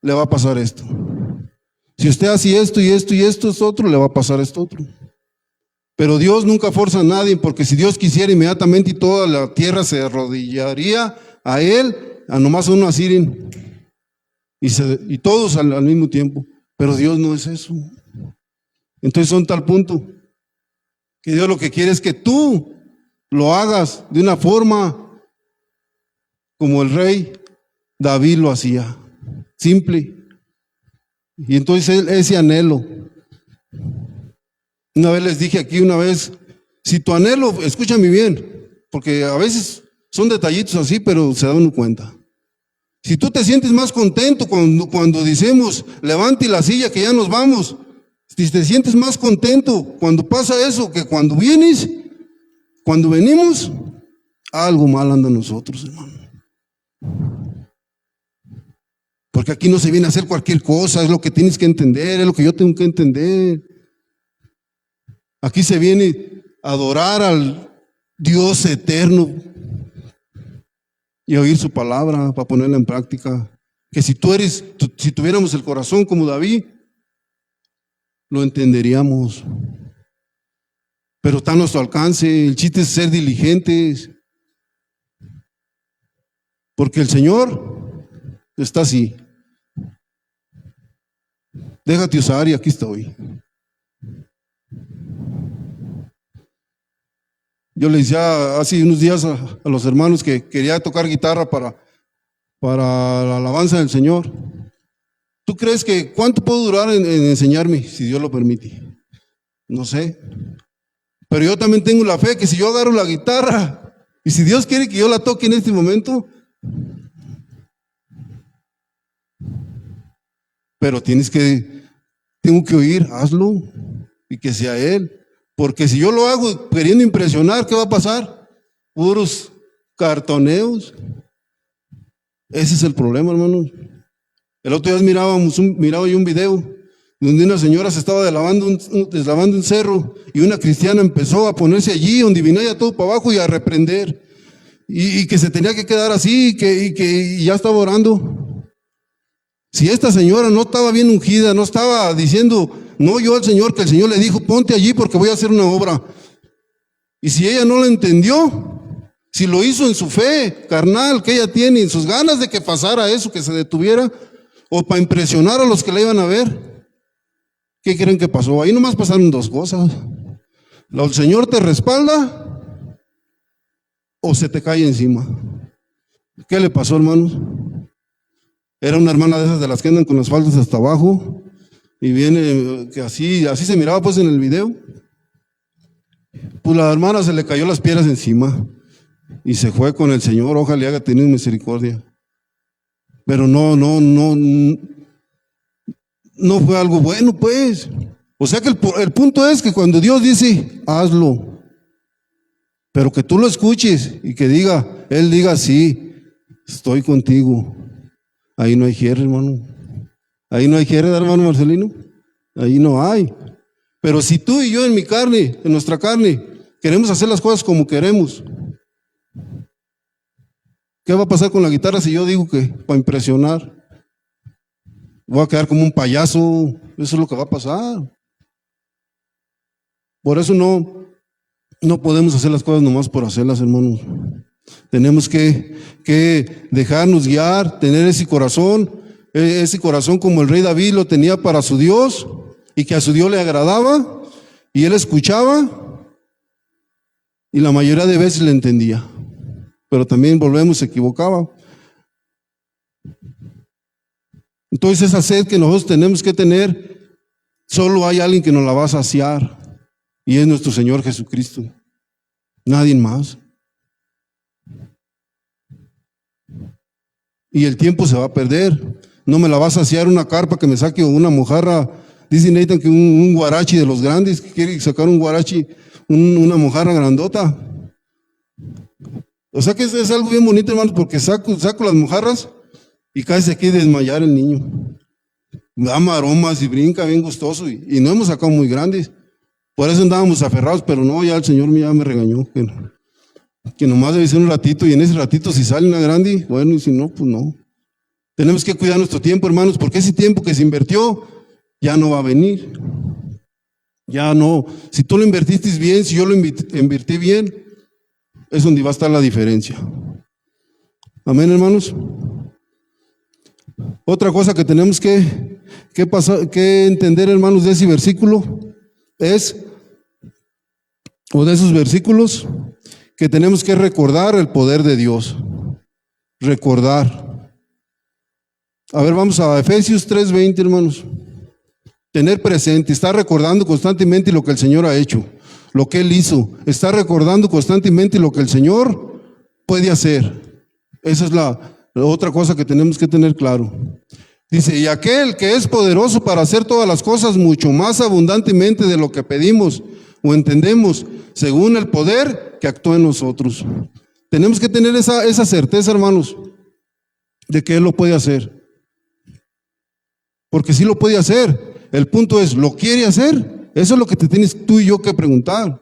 le va a pasar esto. Si usted hace esto y esto es otro, le va a pasar esto otro. Pero Dios nunca forza a nadie, porque si Dios quisiera, inmediatamente y toda la tierra se arrodillaría a Él, a nomás a uno así. Y todos al mismo tiempo. Pero Dios no es eso. Entonces son tal punto que Dios lo que quiere es que tú lo hagas de una forma como el rey David lo hacía, simple. Y entonces ese anhelo. Una vez les dije aquí, si tu anhelo, escúchame bien, porque a veces son detallitos así, pero se da uno cuenta. Si tú te sientes más contento cuando decimos, levante la silla que ya nos vamos, si te sientes más contento cuando pasa eso que cuando venimos, algo mal anda en nosotros, hermano. Porque aquí no se viene a hacer cualquier cosa, es lo que tienes que entender, es lo que yo tengo que entender. Aquí se viene a adorar al Dios eterno y a oír su palabra para ponerla en práctica. Que si tuviéramos el corazón como David, lo entenderíamos. Pero está a nuestro alcance. El chiste es ser diligentes. Porque el Señor está así. Déjate usar y aquí estoy. Yo le decía hace unos días a los hermanos que quería tocar guitarra para la alabanza del Señor. ¿Tú crees que cuánto puedo durar en enseñarme, si Dios lo permite? No sé. Pero yo también tengo la fe que si yo agarro la guitarra y si Dios quiere que yo la toque en este momento, pero tienes que tengo que oír, hazlo y que sea Él. Porque si yo lo hago queriendo impresionar, ¿qué va a pasar? Puros cartoneos. Ese es el problema, hermanos. El otro día miraba yo un video donde una señora se estaba deslavando un cerro y una cristiana empezó a ponerse allí donde vinía todo para abajo y a reprender. Y que se tenía que quedar así y que ya estaba orando. Si esta señora no estaba bien ungida, no estaba diciendo, no yo al Señor, que el Señor le dijo, ponte allí porque voy a hacer una obra. Y si ella no lo entendió, si lo hizo en su fe carnal que ella tiene, en sus ganas de que pasara eso, que se detuviera, o para impresionar a los que la iban a ver, ¿qué creen que pasó? Ahí nomás pasaron dos cosas. El Señor te respalda o se te cae encima. ¿Qué le pasó, hermanos? Era una hermana de esas de las que andan con las faldas hasta abajo y viene, que así se miraba pues en el video. Pues la hermana se le cayó las piedras encima y se fue con el Señor, ojalá le haya tenido misericordia. Pero no fue algo bueno pues. O sea que el punto es que cuando Dios dice, hazlo, pero que tú lo escuches y que Él diga, sí, estoy contigo. Ahí no hay cierre, hermano. Ahí no hay cierre, hermano Marcelino. Ahí no hay. Pero si tú y yo en nuestra carne, queremos hacer las cosas como queremos, ¿qué va a pasar con la guitarra si yo digo que para impresionar? Voy a quedar como un payaso. Eso es lo que va a pasar. Por eso no podemos hacer las cosas nomás por hacerlas, hermanos. Tenemos que dejarnos guiar, tener ese corazón como el rey David lo tenía para su Dios, y que a su Dios le agradaba, y él escuchaba, y la mayoría de veces le entendía, pero también se equivocaba. Entonces esa sed que nosotros tenemos que tener, solo hay alguien que nos la va a saciar, y es nuestro Señor Jesucristo, nadie más. Y el tiempo se va a perder. No me la va a saciar una carpa que me saque o una mojarra. Dicen necesitan que un guarachi de los grandes, que quiere sacar un guarachi, una mojarra grandota. O sea que es algo bien bonito, hermanos, porque saco las mojarras y casi aquí desmayar el niño. Da maromas y brinca bien gustoso y no hemos sacado muy grandes. Por eso andábamos aferrados, pero no, ya el Señor ya me regañó. Que nomás debe ser un ratito, y en ese ratito si sale una grande, bueno, y si no, pues no. Tenemos que cuidar nuestro tiempo, hermanos, porque ese tiempo que se invirtió ya no va a venir. Ya no. Si tú lo invertiste bien, si yo lo invertí bien, es donde va a estar la diferencia. Amén, hermanos. Otra cosa que tenemos que entender, hermanos, de ese versículo o de esos versículos, que tenemos que recordar el poder de Dios. Recordar. A ver, vamos a Efesios 3:20, hermanos. Tener presente, estar recordando constantemente lo que el Señor ha hecho, lo que Él hizo. Estar recordando constantemente lo que el Señor puede hacer. Esa es la otra cosa que tenemos que tener claro. Dice, y aquel que es poderoso para hacer todas las cosas mucho más abundantemente de lo que pedimos o entendemos, según el poder que actúa en nosotros. Tenemos que tener esa certeza, hermanos, de que Él lo puede hacer. Porque sí lo puede hacer. El punto es, ¿lo quiere hacer? Eso es lo que te tienes tú y yo que preguntar.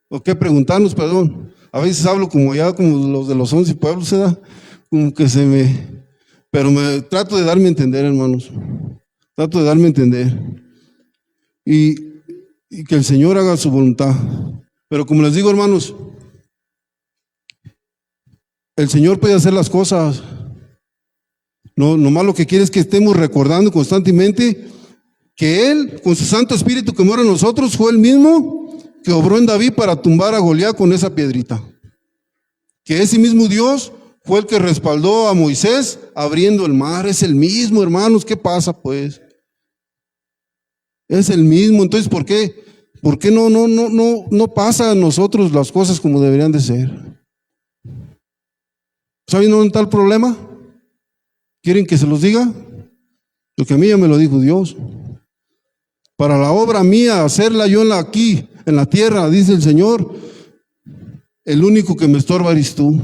O que preguntarnos, perdón. A veces hablo como los de los 11 pueblos, se da, como que pero me trato de darme a entender, hermanos. Trato de darme a entender. Y que el Señor haga su voluntad. Pero como les digo, hermanos, el Señor puede hacer las cosas. No, nomás lo que quiere es que estemos recordando constantemente que Él, con su Santo Espíritu que mora en nosotros, fue el mismo que obró en David para tumbar a Goliat con esa piedrita. Que ese mismo Dios fue el que respaldó a Moisés abriendo el mar. Es el mismo, hermanos. ¿Qué pasa, pues? Es el mismo. Entonces, ¿por qué no pasa a nosotros las cosas como deberían de ser? ¿Saben dónde está el problema? ¿Quieren que se los diga? Porque a mí ya me lo dijo Dios. Para la obra mía, hacerla yo aquí, en la tierra, dice el Señor, el único que me estorba eres tú.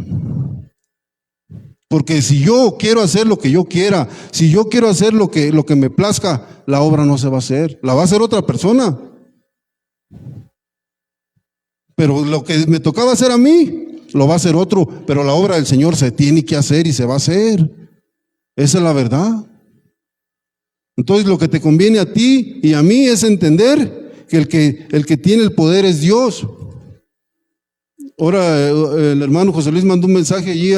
Porque si yo quiero hacer lo que yo quiera, si yo quiero hacer lo que me plazca, la obra no se va a hacer, la va a hacer otra persona. Pero lo que me tocaba hacer a mí, lo va a hacer otro, pero la obra del Señor se tiene que hacer y se va a hacer. Esa es la verdad. Entonces lo que te conviene a ti y a mí es entender que el que tiene el poder es Dios. Ahora el hermano José Luis mandó un mensaje allí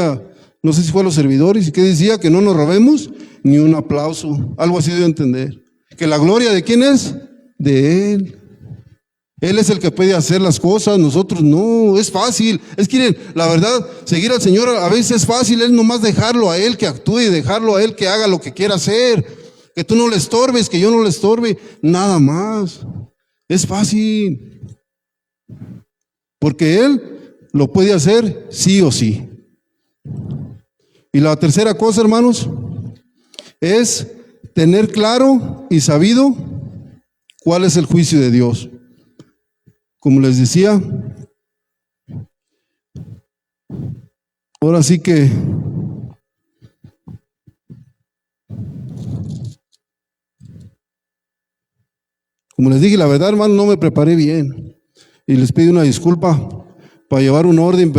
no sé si fue a los servidores, y que decía que no nos robemos ni un aplauso. Algo así debo entender. Que la gloria ¿de quién es? De Él. Él es el que puede hacer las cosas, nosotros no, es fácil. Es que la verdad, seguir al Señor a veces es fácil, es nomás dejarlo a Él que actúe, dejarlo a Él que haga lo que quiera hacer. Que tú no le estorbes, que yo no le estorbe, nada más. Es fácil. Porque Él lo puede hacer sí o sí. Y la tercera cosa, hermanos, es tener claro y sabido cuál es el juicio de Dios. Como les decía, ahora sí que como les dije, la verdad, hermano, no me preparé bien. Y les pido una disculpa para llevar un orden,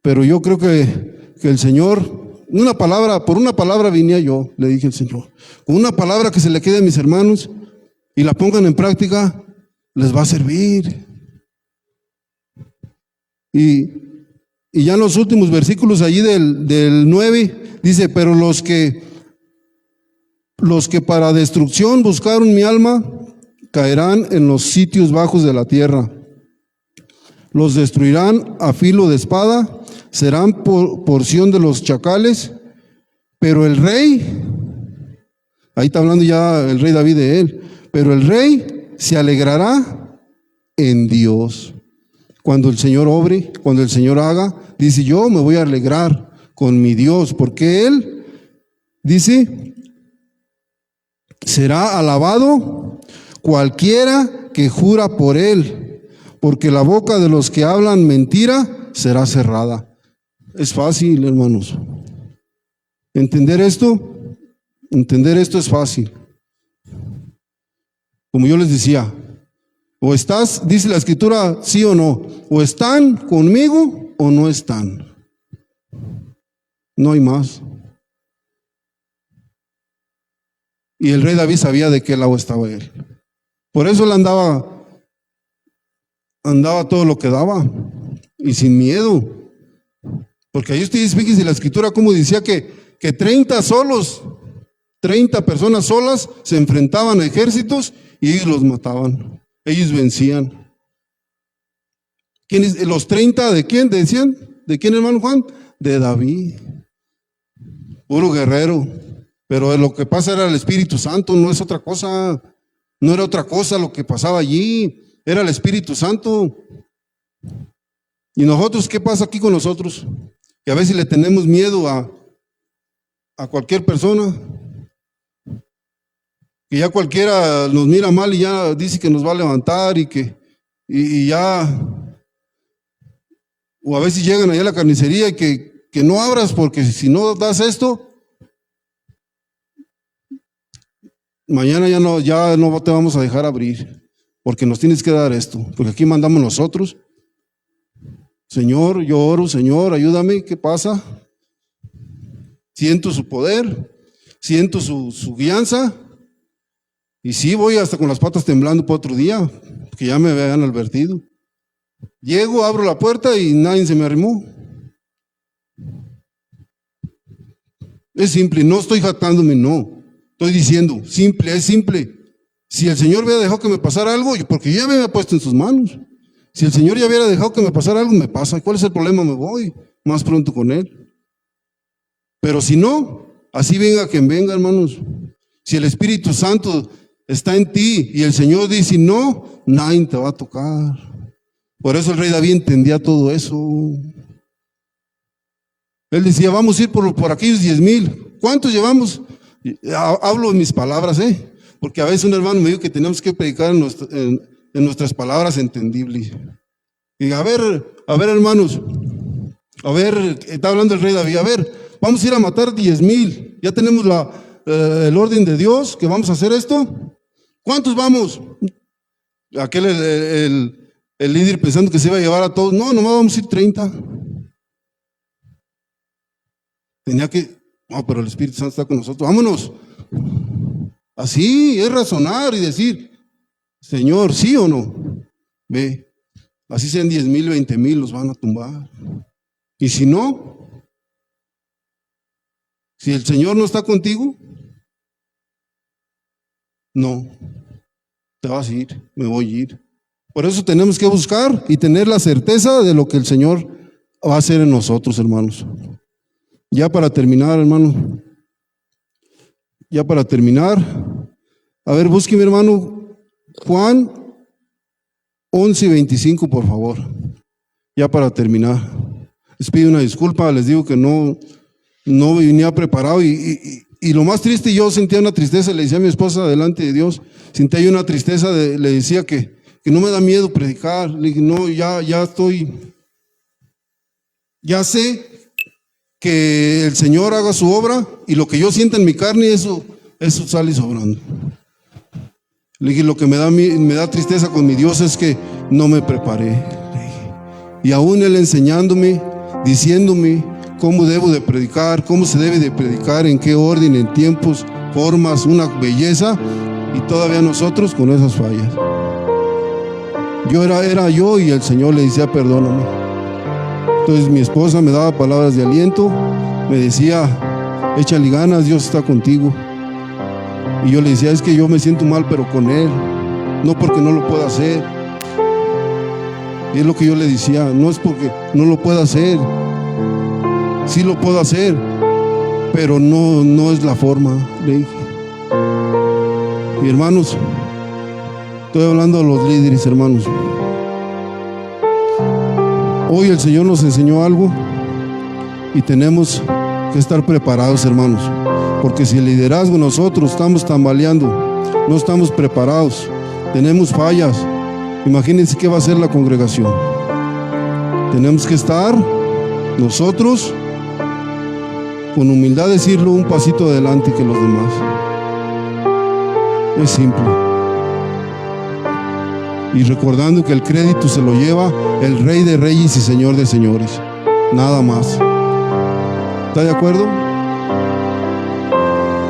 pero yo creo que el Señor, por una palabra vine yo, le dije al Señor. Con una palabra que se le quede a mis hermanos y la pongan en práctica, les va a servir. Y ya en los últimos versículos allí del 9, dice, pero los que para destrucción buscaron mi alma, caerán en los sitios bajos de la tierra. Los destruirán a filo de espada, serán porción de los chacales, pero el rey, ahí está hablando ya el rey David de él, pero el rey se alegrará en Dios. Cuando el Señor obre, cuando el Señor haga, dice, yo me voy a alegrar con mi Dios, porque Él, dice, será alabado cualquiera que jura por Él, porque la boca de los que hablan mentira será cerrada. Es fácil, hermanos. Entender esto es fácil. Como yo les decía, o estás, dice la Escritura, sí o no, o están conmigo o no están. No hay más. Y el rey David sabía de qué lado estaba él. Por eso él andaba todo lo que daba y sin miedo. Porque ahí ustedes fíjense la Escritura como decía que 30 personas solas se enfrentaban a ejércitos y ellos los mataban. Ellos vencían. ¿Quiénes? ¿Los 30 de quién? ¿Decían? ¿De quién, hermano Juan? De David. Puro guerrero. Pero lo que pasa era el Espíritu Santo, no es otra cosa. No era otra cosa lo que pasaba allí. Era el Espíritu Santo. ¿Y nosotros qué pasa aquí con nosotros? Que a veces le tenemos miedo a cualquier persona. Que ya cualquiera nos mira mal y ya dice que nos va a levantar y ya, o a veces llegan allá a la carnicería y que no abras porque si no das esto, mañana ya no te vamos a dejar abrir, porque nos tienes que dar esto, porque aquí mandamos nosotros. Señor, yo oro, Señor, ayúdame, ¿qué pasa? Siento su poder, siento su guianza. Y sí, voy hasta con las patas temblando para otro día, que ya me habían advertido. Llego, abro la puerta y nadie se me arrimó. Es simple, no estoy jactándome, no. Estoy diciendo, simple, es simple. Si el Señor hubiera dejado que me pasara algo, porque yo ya me había puesto en sus manos. Si el Señor ya hubiera dejado que me pasara algo, me pasa. ¿Cuál es el problema? Me voy más pronto con Él. Pero si no, así venga quien venga, hermanos. Si el Espíritu Santo está en ti y el Señor dice no, nadie te va a tocar. Por eso el rey David entendía todo eso. Él decía, vamos a ir por aquellos 10,000. ¿Cuántos llevamos? Hablo en mis palabras, porque a veces un hermano me dijo que tenemos que predicar en nuestras palabras entendibles. Y a ver, hermanos, a ver, está hablando el rey David, a ver, vamos a ir a matar 10,000, ya tenemos el orden de Dios, que vamos a hacer esto. ¿Cuántos vamos? Aquel, el líder pensando que se iba a llevar a todos, no, nomás vamos a ir 30. No, pero el Espíritu Santo está con nosotros, vámonos. Así es razonar y decir, Señor, ¿sí o no? Ve, así sean 10,000, 20,000, los van a tumbar. Y si no, si el Señor no está contigo, no, te vas a ir, me voy a ir. Por eso tenemos que buscar y tener la certeza de lo que el Señor va a hacer en nosotros, hermanos. Ya para terminar, hermano, ya para terminar, a ver, busque mi hermano Juan 11:25, por favor, ya para terminar. Les pido una disculpa, les digo que no venía preparado y lo más triste, yo sentía una tristeza, le decía a mi esposa delante de Dios, sentía yo una tristeza, le decía que no me da miedo predicar, le dije, no, ya sé que el Señor haga su obra y lo que yo sienta en mi carne, eso sale sobrando. Le dije, lo que me da tristeza con mi Dios es que no me preparé. Y aún Él enseñándome, diciéndome cómo debo de predicar, cómo se debe de predicar, en qué orden, en tiempos, formas, una belleza, y todavía nosotros con esas fallas. Yo era yo y el Señor le decía, perdóname. Entonces mi esposa me daba palabras de aliento, me decía, échale ganas, Dios está contigo. Y yo le decía, es que yo me siento mal, pero con Él, no porque no lo pueda hacer. Y es lo que yo le decía, no es porque no lo pueda hacer, sí lo puedo hacer, pero no es la forma, le dije. Y hermanos, estoy hablando a los líderes, hermanos. Hoy el Señor nos enseñó algo y tenemos que estar preparados, hermanos, porque si el liderazgo nosotros estamos tambaleando, no estamos preparados, tenemos fallas, imagínense qué va a hacer la congregación. Tenemos que estar nosotros con humildad, decirlo, un pasito adelante que los demás. Es simple. Y recordando que el crédito se lo lleva el Rey de Reyes y Señor de Señores, nada más. ¿Está de acuerdo?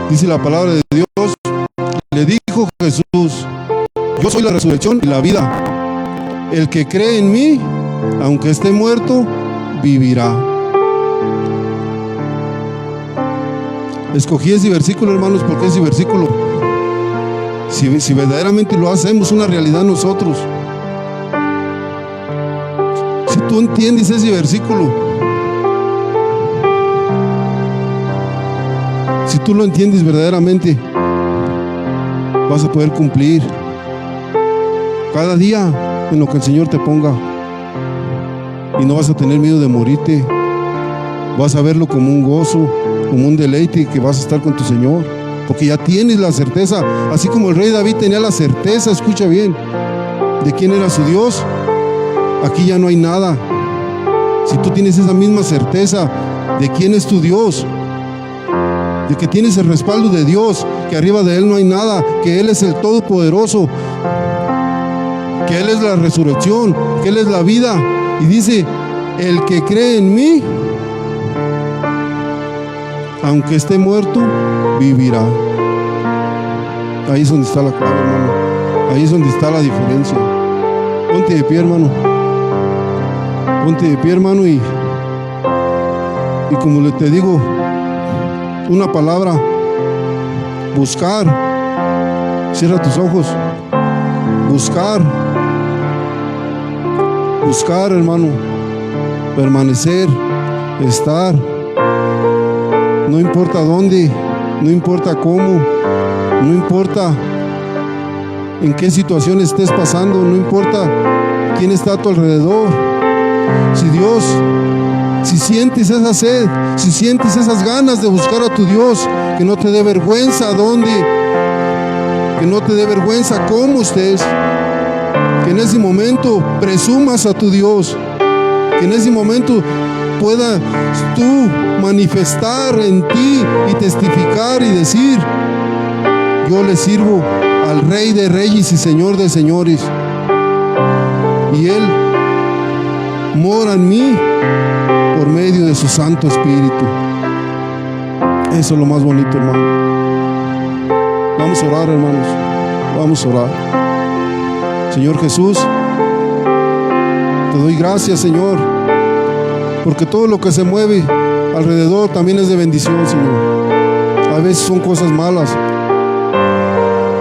Dice la palabra de Dios, le dijo Jesús, yo soy la resurrección y la vida. El que cree en mí, aunque esté muerto, vivirá. Escogí ese versículo, hermanos, porque ese versículo, si verdaderamente lo hacemos una realidad nosotros, si tú entiendes ese versículo, si tú lo entiendes verdaderamente, vas a poder cumplir cada día en lo que el Señor te ponga, y no vas a tener miedo de morirte. Vas a verlo como un gozo, como un deleite, que vas a estar con tu Señor, porque ya tienes la certeza, así como el rey David tenía la certeza, escucha bien, de quién era su Dios. Aquí ya no hay nada. Si tú tienes esa misma certeza de quién es tu Dios, de que tienes el respaldo de Dios, que arriba de Él no hay nada, que Él es el Todopoderoso, que Él es la resurrección, que Él es la vida, y dice, el que cree en mí, aunque esté muerto, vivirá. Ahí es donde está la clave, hermano. Ahí es donde está la diferencia. Ponte de pie, hermano. Ponte de pie, hermano, y como te digo, una palabra, buscar. Cierra tus ojos. Buscar, hermano. Permanecer, estar. No importa dónde, no importa cómo, no importa en qué situación estés pasando, no importa quién está a tu alrededor. Si sientes esa sed, si sientes esas ganas de buscar a tu Dios, que no te dé vergüenza dónde, que no te dé vergüenza cómo estés, que en ese momento presumas a tu Dios, que en ese momento puedas tú manifestar en ti y testificar y decir: yo le sirvo al Rey de Reyes y Señor de Señores, y Él mora en mí por medio de su Santo Espíritu. Eso es lo más bonito, hermano. Vamos a orar, hermanos. Vamos a orar. Señor Jesús, te doy gracias, Señor, porque todo lo que se mueve alrededor también es de bendición, Señor. A veces son cosas malas,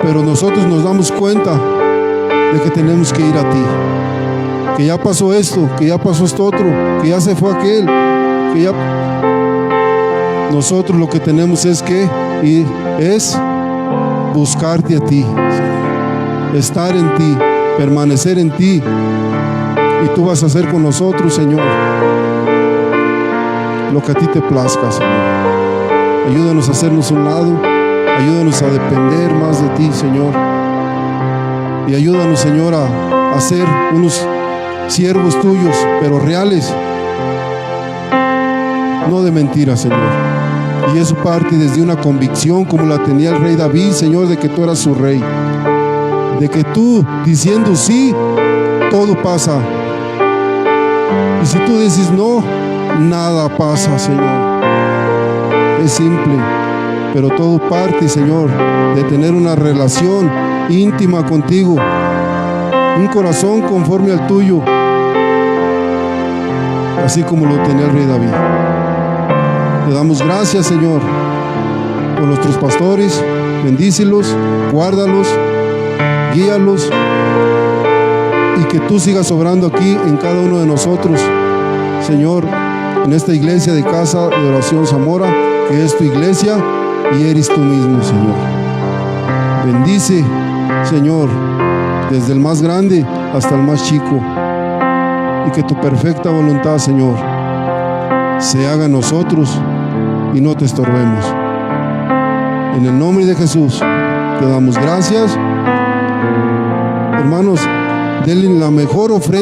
pero nosotros nos damos cuenta de que tenemos que ir a ti, que ya pasó esto, que ya pasó esto otro, que ya se fue aquel, que ya... Nosotros lo que tenemos es que ir, es buscarte a ti, Señor, estar en ti, permanecer en ti, y tú vas a hacer con nosotros, Señor, lo que a ti te plazca, Señor. Ayúdanos a hacernos un lado, ayúdanos a depender más de ti, Señor, y ayúdanos, Señor, a ser unos siervos tuyos, pero reales, no de mentiras, Señor. Y eso parte desde una convicción como la tenía el rey David, Señor, de que tú eras su rey, de que tú, diciendo sí, todo pasa, y si tú dices no, nada pasa, Señor. Es simple, pero todo parte, Señor, de tener una relación íntima contigo, un corazón conforme al tuyo, así como lo tenía el rey David. Te damos gracias, Señor, por nuestros pastores. Bendícelos, guárdalos, guíalos, y que tú sigas obrando aquí en cada uno de nosotros, Señor, en esta iglesia de Casa de Oración Zamora, que es tu iglesia y eres tú mismo, Señor. Bendice, Señor, desde el más grande hasta el más chico, y que tu perfecta voluntad, Señor, se haga en nosotros y no te estorbemos. En el nombre de Jesús te damos gracias. Hermanos, denle la mejor ofrenda.